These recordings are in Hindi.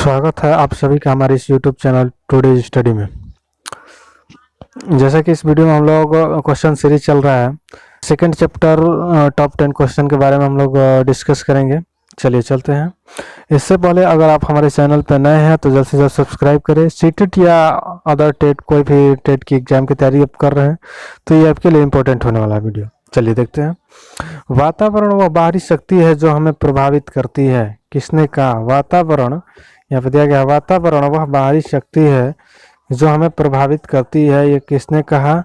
स्वागत है आप सभी का हमारे इस YouTube चैनल टुडे स्टडी में। जैसा कि इस वीडियो में हम लोग क्वेश्चन सीरीज चल रहा है, सेकंड चैप्टर टॉप 10 क्वेश्चन के बारे में हम लोग डिस्कस करेंगे। चलिए चलते हैं। इससे पहले अगर आप हमारे चैनल पर नए हैं तो जल्द से जल्द सब्सक्राइब करें। सीटेट या अदर टेट, कोई भी टेट की एग्जाम की तैयारी आप कर रहे हैं तो ये आपके लिए इम्पोर्टेंट होने वाला वीडियो। चलिए देखते हैं। वातावरण वह बाहरी शक्ति है जो हमें प्रभावित करती है। किसने कहा? वातावरण, यहाँ पे दिया गया वातावरण वह बाहरी शक्ति है जो हमें प्रभावित करती है। ये किसने कहा?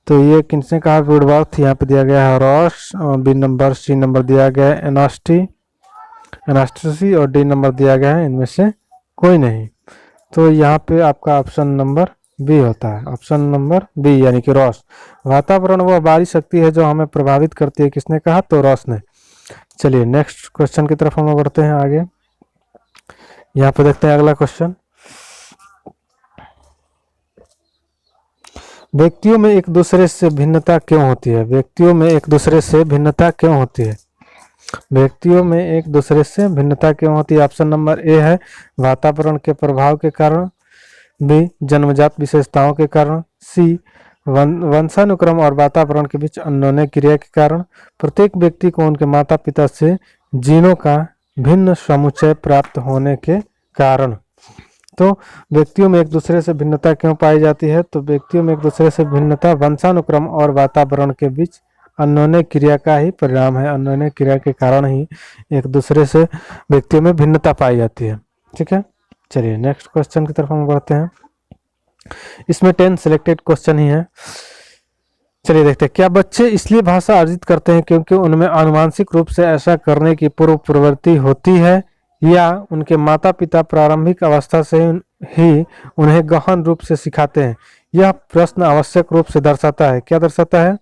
तो ये किसने कहा? वुडवर्थ। यहाँ पे दिया गया है रॉस। बी नंबर, सी नंबर दिया गया है एनास्टसी और डी नंबर दिया गया है इनमें से कोई नहीं। तो यहाँ पे आपका ऑप्शन नंबर बी होता है, ऑप्शन नंबर बी यानी कि रॉस। वातावरण वह बाहरी शक्ति है जो हमें प्रभावित करती है। किसने कहा? तो रॉस ने। चलिए नेक्स्ट क्वेश्चन की तरफ हम लोग बढ़ते हैं आगे। यहाँ पे देखते हैं अगला क्वेश्चन। व्यक्तियों में एक दूसरे से भिन्नता क्यों होती है? व्यक्तियों में एक दूसरे से भिन्नता क्यों होती है? व्यक्तियों में एक दूसरे से भिन्नता क्यों होती है? ऑप्शन नंबर ए है वातावरण के प्रभाव के कारण, बी जन्मजात विशेषताओं के कारण, सी वंशानुक्रम और वातावरण के बीच अन्योन्य क्रिया के कारण, प्रत्येक व्यक्ति को उनके माता पिता से जीनों का भिन्न समुच्चय प्राप्त होने के कारण। तो व्यक्तियों में एक दूसरे से भिन्नता क्यों पाई जाती है? तो व्यक्तियों में एक दूसरे से भिन्नता वंशानुक्रम और वातावरण के बीच अन्योन्य क्रिया का ही परिणाम है। अन्योन्य क्रिया के कारण ही एक दूसरे से व्यक्तियों में भिन्नता पाई जाती है। ठीक है, चलिए नेक्स्ट क्वेश्चन की तरफ हम बढ़ते हैं। इसमें 10 सिलेक्टेड क्वेश्चन ही है। चलिए देखते हैं। क्या बच्चे इसलिए भाषा अर्जित करते हैं क्योंकि उनमें आनुवांशिक रूप से ऐसा करने की पूर्व प्रवृत्ति होती है, या उनके माता पिता प्रारंभिक अवस्था से ही उन्हें गहन रूप से सिखाते हैं? यह प्रश्न आवश्यक रूप से दर्शाता है। क्या दर्शाता है?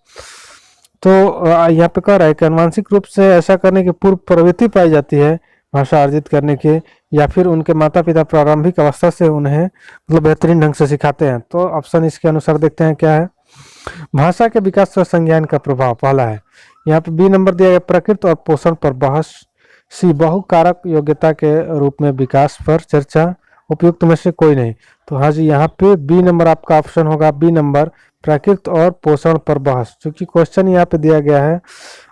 तो यहाँ पे कह रहा है कि आनुवांशिक रूप से ऐसा करने की पूर्व प्रवृत्ति पाई जाती है भाषा अर्जित करने के, या फिर उनके माता पिता प्रारंभिक अवस्था से उन्हें मतलब बेहतरीन ढंग से सिखाते हैं। तो ऑप्शन इसके अनुसार देखते हैं क्या है। भाषा के विकास और संज्ञान का प्रभाव पहला है। यहाँ पे बी नंबर दिया गया प्रकृति और पोषण पर बहस, सी बहुकारक योग्यता के रूप में विकास पर चर्चा, उपयुक्त में से कोई नहीं। तो हाँ जी, यहाँ पे बी नंबर आपका ऑप्शन होगा, बी नंबर प्रकृति और पोषण पर बहस। क्योंकि क्वेश्चन यहाँ पे दिया गया है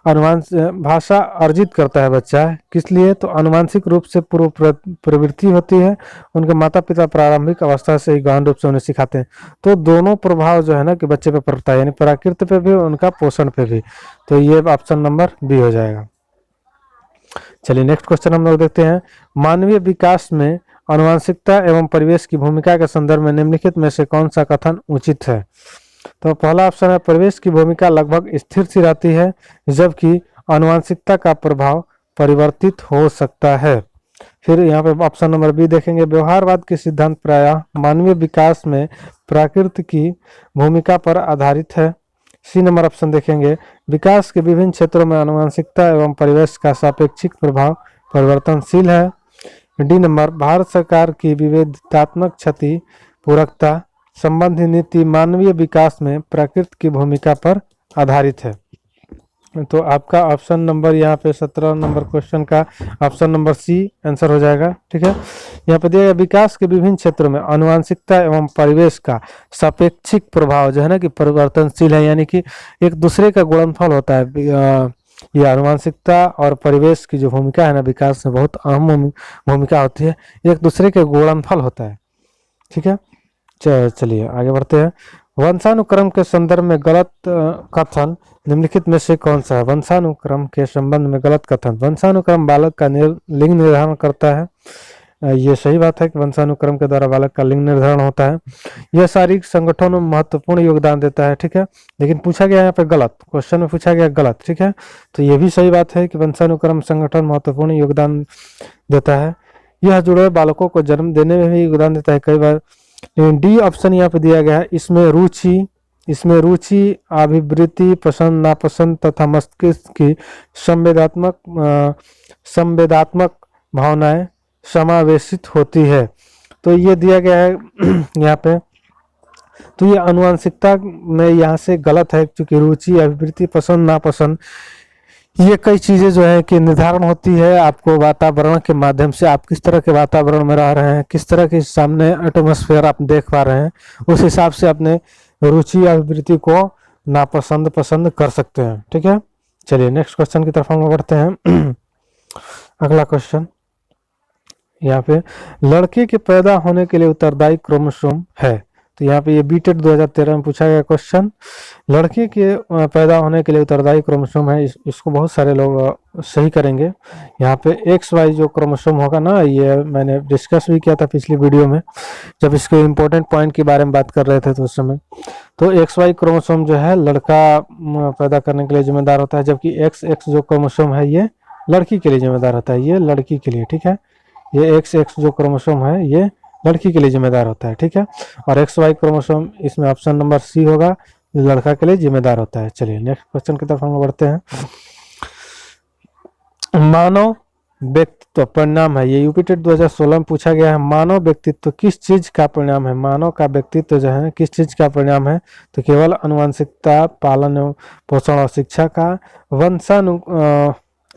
भाषा अर्जित करता है बच्चा, किस लिए? तो आनुवांशिक रूप से पूर्व प्रवृत्ति होती है, उनके माता पिता प्रारंभिक अवस्था से ही गहन रूप से उन्हें सिखाते हैं। तो दोनों प्रभाव जो है ना कि बच्चे पे पड़ता है, यानी प्रकृति पे भी उनका पोषण पे भी। तो ये ऑप्शन नंबर बी हो जाएगा। चलिए नेक्स्ट क्वेश्चन हम लोग देखते हैं। मानवीय विकास में आनुवांशिकता एवं परिवेश की भूमिका के संदर्भ में निम्नलिखित में से कौन सा कथन उचित है? तो पहला ऑप्शन है परिवेश की भूमिका लगभग स्थिर सी रहती है, जबकि आनुवांशिकता का प्रभाव परिवर्तित हो सकता है। फिर यहाँ पे ऑप्शन नंबर बी देखेंगे, व्यवहारवाद के सिद्धांत प्रायः मानवीय विकास में प्रकृति की भूमिका पर आधारित है। सी नंबर ऑप्शन देखेंगे, विकास के विभिन्न क्षेत्रों में आनुवांशिकता एवं परिवेश का सापेक्षिक प्रभाव परिवर्तनशील है। डी नंबर, भारत सरकार की विविधतात्मक क्षति पूरकता संबंधी नीति मानवीय विकास में प्रकृति की भूमिका पर आधारित है। तो आपका ऑप्शन नंबर यहाँ पे 17 नंबर क्वेश्चन का ऑप्शन नंबर सी आंसर हो जाएगा। ठीक है, यहाँ पे दिया गया विकास के विभिन्न क्षेत्रों में आनुवांशिकता एवं परिवेश का सापेक्षिक प्रभाव जो है ना कि परिवर्तनशील है, यानी कि एक दूसरे का गुणनफल होता है। ये आनुवांशिकता और परिवेश की जो भूमिका है ना विकास में बहुत अहम भूमिका होती है, एक दूसरे के गुणनफल होता है। ठीक है, चलिए आगे बढ़ते हैं। वंशानुक्रम के संदर्भ में गलत कथन निम्नलिखित में से कौन सा है? वंशानुक्रम के संबंध में गलत कथन। वंशानुक्रम बालक का लिंग निर्धारण करता है। ये सही बात है कि वंशानुक्रम के द्वारा बालक का लिंग निर्धारण होता है। यह शारीरिक संगठनों में महत्वपूर्ण योगदान देता है। ठीक है, लेकिन पूछा गया यहाँ पे गलत, क्वेश्चन में पूछा गया गलत। ठीक है, तो ये भी सही बात है कि वंशानुक्रम संगठन महत्वपूर्ण योगदान देता है। यह जुड़े बालकों को जन्म देने में भी योगदान देता है कई बार। डी ऑप्शन यहाँ पे दिया गया है, इसमें रुचि अभिवृत्ति पसंद नापसंद तथा मस्तिष्क की संवेदात्मक भावनाएं समावेशित होती है। तो ये दिया गया है यहाँ पे। तो ये आनुवांशिकता में यहाँ से गलत है, क्योंकि रुचि अभिवृत्ति पसंद नापसंद ये कई चीजें जो है कि निर्धारण होती है आपको वातावरण के माध्यम से, आप किस तरह के वातावरण में रह रहे हैं, किस तरह के सामने एटमॉस्फेयर आप देख पा रहे हैं, उस हिसाब से अपने रुचि या अभिवृत्ति को नापसंद पसंद कर सकते हैं। ठीक है, चलिए नेक्स्ट क्वेश्चन की तरफ हम लोग बढ़ते हैं। अगला क्वेश्चन यहाँ पे, लड़के के पैदा होने के लिए उत्तरदायी क्रोमोसोम है। तो यहाँ पे ये बीटेट 2013 में पूछा गया क्वेश्चन। लड़के के पैदा होने के लिए उत्तरदायी क्रोमोसोम है, इसको बहुत सारे लोग सही करेंगे। यहाँ पे एक्स वाई जो क्रोमोसोम होगा ना, ये मैंने डिस्कस भी किया था पिछली वीडियो में जब इसके इम्पोर्टेंट पॉइंट के बारे में बात कर रहे थे तो उस समय। तो एक्स वाई क्रोमोसोम जो है लड़का पैदा करने के लिए जिम्मेदार होता है, जबकि एक्स एक्स जो क्रोमोसोम है ये लड़की के लिए जिम्मेदार होता है, ये लड़की के लिए। ठीक है, ये एक्स एक्स जो क्रोमोसोम है ये लड़की के लिए जिम्मेदार होता है। ठीक है, और एक्स वाई क्रोमोसोम इसमें ऑप्शन नंबर सी होगा, लड़का के लिए जिम्मेदार होता है। चलिए नेक्स्ट क्वेश्चन की तरफ हम बढ़ते हैं। मानव व्यक्तित्व परिणाम है, ये यूपीटेट 2016 में पूछा गया है। मानव व्यक्तित्व किस चीज का परिणाम है? मानव का व्यक्तित्व जो है किस चीज का परिणाम है? तो केवल अनुवांशिकता, पालन एवं पोषण और शिक्षा का,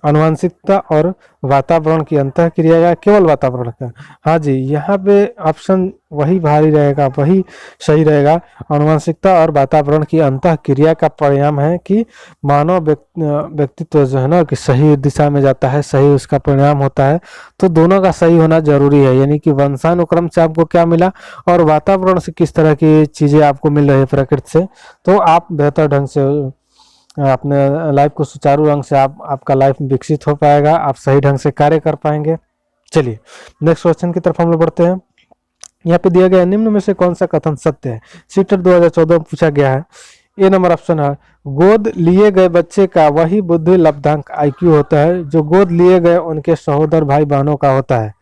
आनुवांशिकता और वातावरण की अंतःक्रिया या केवल वातावरण का? हाँ जी, यहाँ पे ऑप्शन वही भारी रहेगा, वही सही रहेगा। आनुवांशिकता और वातावरण की अंतःक्रिया का परिणाम है कि मानव व्यक्तित्व जो है ना कि सही दिशा में जाता है, सही उसका परिणाम होता है। तो दोनों का सही होना जरूरी है, यानी कि वंशानुक्रम से आपको क्या मिला और वातावरण से किस तरह की चीजें आपको मिल रही है प्रकृति से, तो आप बेहतर ढंग से अपने लाइफ को सुचारू ढंग से आपका लाइफ विकसित हो पाएगा, आप सही ढंग से कार्य कर पाएंगे। चलिए नेक्स्ट क्वेश्चन की तरफ हम लोग बढ़ते हैं। यहाँ पे दिया गया निम्न में से कौन सा कथन सत्य है? सीटेट 2014 में पूछा गया है। ए नंबर ऑप्शन है, गोद लिए गए बच्चे का वही बुद्धि लब्धांक IQ होता है जो गोद लिए गए उनके सहोदर भाई बहनों का होता है।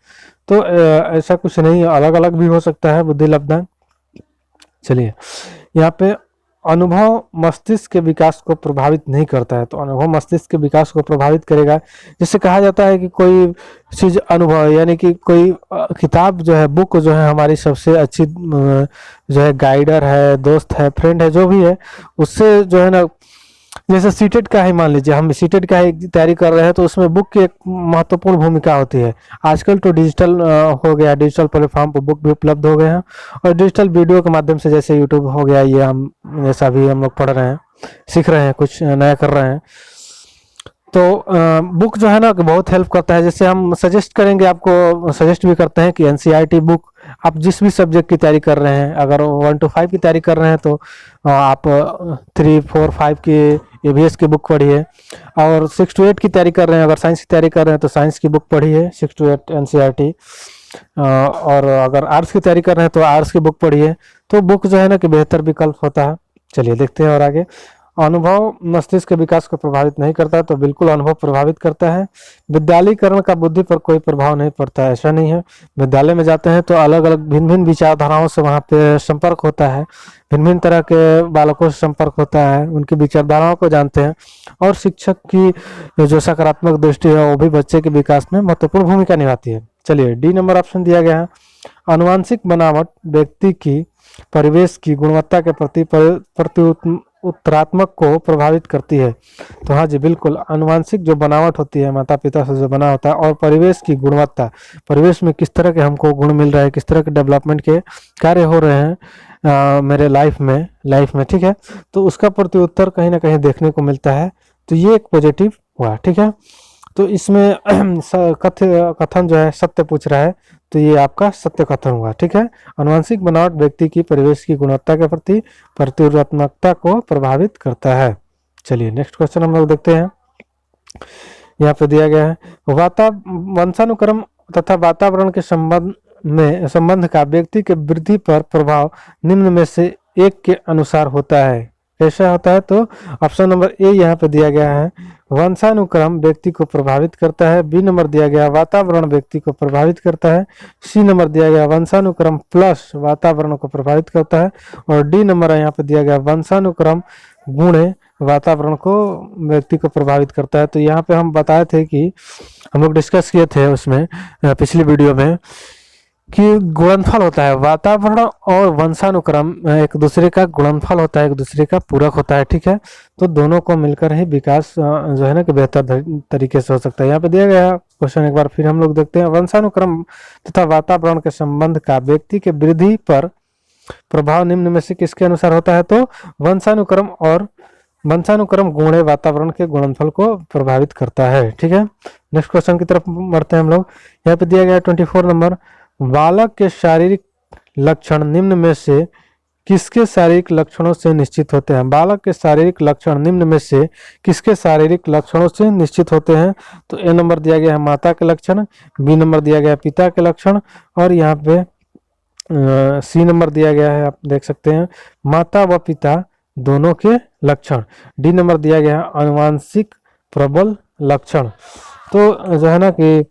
तो ऐसा कुछ नहीं है, अलग अलग भी हो सकता है बुद्धि लब्धांक। चलिए यहाँ पे अनुभव मस्तिष्क के विकास को प्रभावित नहीं करता है, तो अनुभव मस्तिष्क के विकास को प्रभावित करेगा। जिससे कहा जाता है कि कोई चीज अनुभव, यानी कि कोई किताब जो है, बुक जो है हमारी सबसे अच्छी जो है गाइडर है, दोस्त है, फ्रेंड है, जो भी है, उससे जो है ना, जैसे सीटेट का ही मान लीजिए, हम सीटेट का ही तैयारी कर रहे हैं तो उसमें बुक की एक महत्वपूर्ण भूमिका होती है। आजकल तो डिजिटल हो गया, डिजिटल प्लेटफॉर्म पर बुक भी उपलब्ध हो गए हैं और डिजिटल वीडियो के माध्यम से जैसे यूट्यूब हो गया, ये हम जैसा भी हम लोग पढ़ रहे हैं, सीख रहे हैं, कुछ नया कर रहे हैं। तो बुक जो है ना कि बहुत हेल्प करता है। जैसे हम सजेस्ट करेंगे, आपको सजेस्ट भी करते हैं कि NCERT बुक, आप जिस भी सब्जेक्ट की तैयारी कर रहे हैं, अगर 1 to 5 की तैयारी कर रहे हैं तो आप 3, 4, 5 की ABS की बुक पढ़िए, और 6 to 8 की तैयारी कर रहे हैं, अगर साइंस की तैयारी कर रहे हैं तो साइंस की बुक पढ़िए 6 to 8 NCERT, और अगर आर्ट्स की तैयारी कर रहे हैं तो आर्ट्स की बुक पढ़िए। तो बुक जो है ना कि बेहतर विकल्प होता है। चलिए देखते हैं और आगे। अनुभव मस्तिष्क के विकास को प्रभावित नहीं करता, तो बिल्कुल अनुभव प्रभावित करता है। विद्यालयीकरण का बुद्धि पर कोई प्रभाव नहीं पड़ता है, ऐसा नहीं है। विद्यालय में जाते हैं तो अलग अलग भिन्न भिन्न विचारधाराओं से वहाँ पे संपर्क होता है, भिन्न भिन्न तरह के बालकों से संपर्क होता है, उनकी विचारधाराओं को जानते हैं, और शिक्षक की जो सकारात्मक दृष्टि है वो भी बच्चे के विकास में महत्वपूर्ण भूमिका निभाती है। चलिए डी नंबर ऑप्शन दिया गया है, आनुवांशिक बनावट व्यक्ति की परिवेश की गुणवत्ता के प्रति उत्तरात्मक को प्रभावित करती है। तो हाँ जी, बिल्कुल, आनुवांशिक जो बनावट होती है माता पिता से जो बना होता है, और परिवेश की गुणवत्ता, परिवेश में किस तरह के हमको गुण मिल रहे हैं, किस तरह के डेवलपमेंट के कार्य हो रहे हैं मेरे लाइफ में, ठीक है, तो उसका प्रति उत्तर कहीं ना कहीं देखने को मिलता है। तो ये एक पॉजिटिव हुआ, ठीक है। तो इसमें कथन जो है सत्य पूछ रहा है, तो ये आपका सत्य कथन हुआ, ठीक है। आनुवांशिक बनावट व्यक्ति की परिवेश की गुणवत्ता के प्रति प्रतिरोधात्मकता को प्रभावित करता है। चलिए नेक्स्ट क्वेश्चन हम लोग देखते हैं। यहाँ पे दिया गया है, वंशानुक्रम तथा वातावरण के संबंध का व्यक्ति के वृद्धि पर प्रभाव निम्न में से एक के अनुसार होता है। कैसा होता है? तो ऑप्शन नंबर ए यहाँ पे दिया गया है, वंशानुक्रम व्यक्ति को प्रभावित करता है। बी नंबर दिया गया वातावरण व्यक्ति को प्रभावित करता है। सी नंबर दिया गया वंशानुक्रम प्लस वातावरण को प्रभावित करता है। और डी नंबर यहाँ पे दिया गया वंशानुक्रम गुण वातावरण को व्यक्ति को प्रभावित करता है। तो यहाँ पे हम बताए थे कि हम लोग डिस्कस किए थे उसमें पिछली वीडियो में कि गुणनफल होता है, वातावरण और वंशानुक्रम एक दूसरे का गुणनफल होता है, एक दूसरे का पूरक होता है, ठीक है। तो दोनों को मिलकर ही विकास जो है ना कि बेहतर तरीके से हो सकता है। यहाँ पे दिया गया क्वेश्चन एक बार फिर हम लोग देखते हैं, वंशानुक्रम तथा वातावरण के संबंध का व्यक्ति के वृद्धि पर प्रभाव निम्न में से किसके अनुसार होता है? तो वंशानुक्रम गुण वातावरण के गुणनफल को प्रभावित करता है, ठीक है। नेक्स्ट क्वेश्चन की तरफ बढ़ते हैं हम लोग। यहाँ पे दिया गया 24 नंबर, बालक के शारीरिक लक्षण निम्न में से किसके शारीरिक लक्षणों से निश्चित होते हैं? बालक के शारीरिक लक्षण निम्न में से किसके शारीरिक लक्षणों से निश्चित होते हैं? तो ए नंबर दिया गया है माता के लक्षण, बी नंबर दिया गया है पिता के लक्षण, और यहाँ पे सी नंबर दिया गया है, आप देख सकते हैं, माता व पिता दोनों के लक्षण। डी नंबर दिया गया है आनुवांशिक प्रबल लक्षण। तो जो है ना कि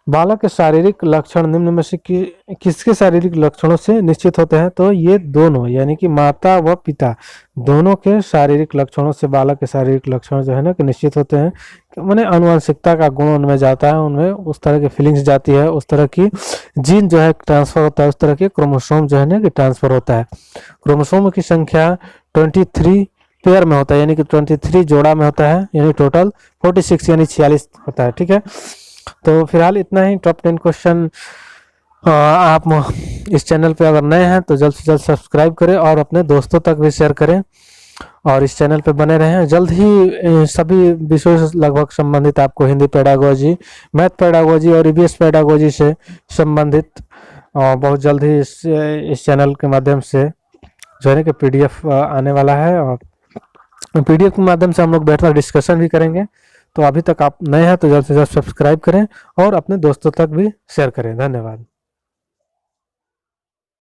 बालक के शारीरिक लक्षण निम्न में से किसके शारीरिक लक्षणों से निश्चित होते हैं? तो ये दोनों, यानी कि माता व पिता दोनों के शारीरिक लक्षणों से बालक के शारीरिक लक्षण जो है ना कि निश्चित होते हैं। मैंने आनुवंशिकता का गुण उनमें जाता है, उनमें उस तरह की फीलिंग्स जाती है, उस तरह की जीन जो है ट्रांसफर होता है, उस तरह के क्रोमोसोम जो है ना कि ट्रांसफर होता है। क्रोमोसोम की संख्या 23 पेयर में होता है, यानी कि 23 जोड़ा में होता है, यानी टोटल 46 यानी 46 होता है, ठीक है। तो फिलहाल इतना ही। टॉप 10 क्वेश्चन आप इस चैनल पे अगर नए हैं तो जल्द से जल्द सब्सक्राइब करें और अपने दोस्तों तक भी शेयर करें, और इस चैनल पे बने रहें। जल्द ही सभी विषयों से लगभग संबंधित आपको हिंदी पेडागोजी, मैथ पेडागोजी और ईवीएस पेडागोजी से संबंधित बहुत जल्द ही इस चैनल के माध्यम से जो है कि PDF आने वाला है, और PDF के माध्यम से हम लोग बैठकर डिस्कशन भी करेंगे। तो अभी तक आप नए हैं तो जल्द से जल्द सब्सक्राइब करें और अपने दोस्तों तक भी शेयर करें। धन्यवाद।